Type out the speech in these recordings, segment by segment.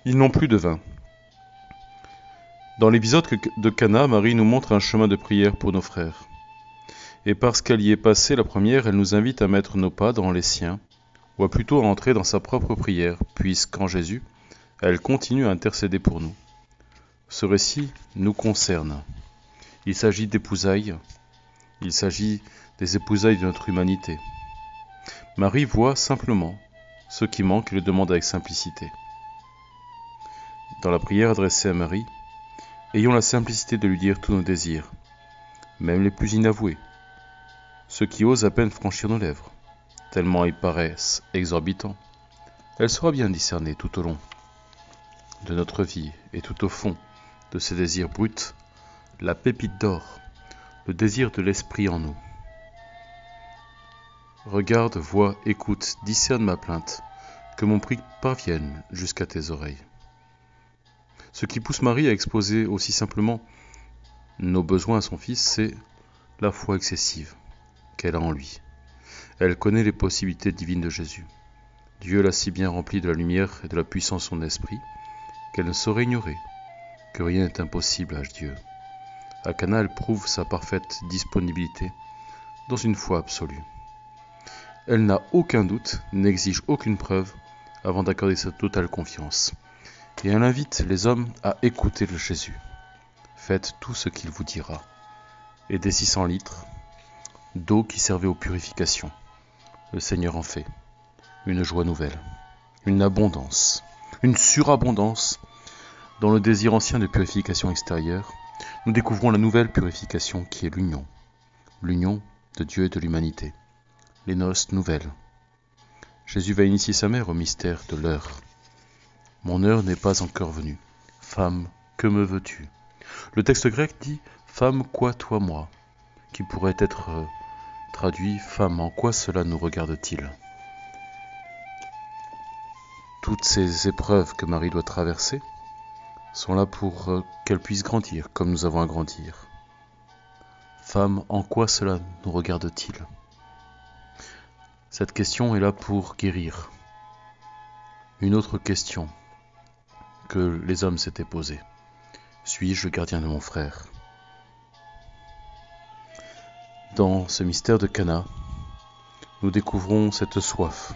Ils n'ont plus de vin. Dans l'épisode de Cana, Marie nous montre un chemin de prière pour nos frères. Et parce qu'elle y est passée la première, elle nous invite à mettre nos pas dans les siens, ou à plutôt entrer dans sa propre prière, puisqu'en Jésus, elle continue à intercéder pour nous. Ce récit nous concerne. Il s'agit d'épousailles, il s'agit des épousailles de notre humanité. Marie voit simplement ce qui manque et le demande avec simplicité. Dans la prière adressée à Marie, ayons la simplicité de lui dire tous nos désirs, même les plus inavoués, ceux qui osent à peine franchir nos lèvres, tellement ils paraissent exorbitants. Elle saura bien discerner tout au long de notre vie et tout au fond de ces désirs bruts, la pépite d'or, le désir de l'esprit en nous. Regarde, vois, écoute, discerne ma plainte, que mon prix parvienne jusqu'à tes oreilles. Ce qui pousse Marie à exposer aussi simplement nos besoins à son Fils, c'est la foi excessive qu'elle a en lui. Elle connaît les possibilités divines de Jésus. Dieu l'a si bien rempli de la lumière et de la puissance de son esprit qu'elle ne saurait ignorer que rien n'est impossible à Dieu. À Cana, elle prouve sa parfaite disponibilité dans une foi absolue. Elle n'a aucun doute, n'exige aucune preuve avant d'accorder sa totale confiance. Et elle invite les hommes à écouter le Jésus. Faites tout ce qu'il vous dira. Et des 600 litres d'eau qui servait aux purifications, le Seigneur en fait une joie nouvelle, une abondance, une surabondance. Dans le désir ancien de purification extérieure, nous découvrons la nouvelle purification qui est l'union de Dieu et de l'humanité, les noces nouvelles. Jésus va initier sa mère au mystère de l'heure. Mon heure n'est pas encore venue. Femme, que me veux-tu ? Le texte grec dit « Femme, quoi toi, moi ?» qui pourrait être traduit « Femme, en quoi cela nous regarde-t-il » Toutes ces épreuves que Marie doit traverser sont là pour qu'elle puisse grandir comme nous avons à grandir. Femme, en quoi cela nous regarde-t-il ? Cette question est là pour guérir. Une autre question que les hommes s'étaient posée. Suis-je le gardien de mon frère ? Dans ce mystère de Cana, nous découvrons cette soif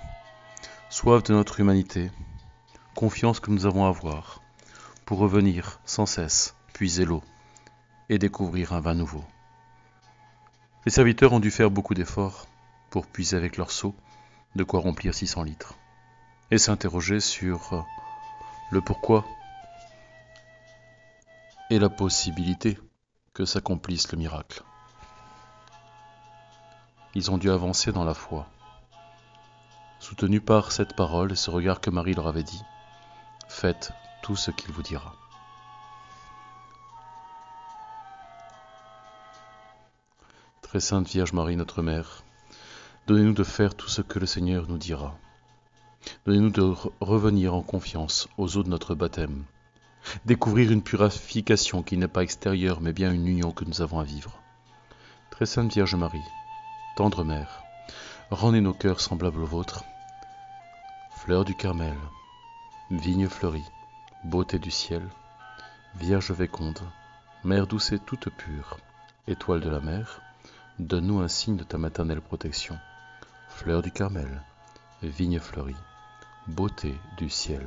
de notre humanité, confiance que nous avons à avoir pour revenir sans cesse, puiser l'eau et découvrir un vin nouveau. Les serviteurs ont dû faire beaucoup d'efforts pour puiser avec leur seau de quoi remplir 600 litres et s'interroger sur le pourquoi et la possibilité que s'accomplisse le miracle. Ils ont dû avancer dans la foi, soutenus par cette parole et ce regard que Marie leur avait dit. Faites tout ce qu'il vous dira. Très Sainte Vierge Marie, notre Mère, donnez-nous de faire tout ce que le Seigneur nous dira. Donnez-nous de revenir en confiance aux eaux de notre baptême, découvrir une purification qui n'est pas extérieure mais bien une union que nous avons à vivre. Très Sainte Vierge Marie, tendre Mère, rendez nos cœurs semblables aux vôtres. Fleur du Carmel, vigne fleurie, beauté du ciel, Vierge féconde, Mère douce et toute pure, étoile de la mer, donne-nous un signe de ta maternelle protection. Fleur du Carmel, vigne fleurie, beauté du ciel.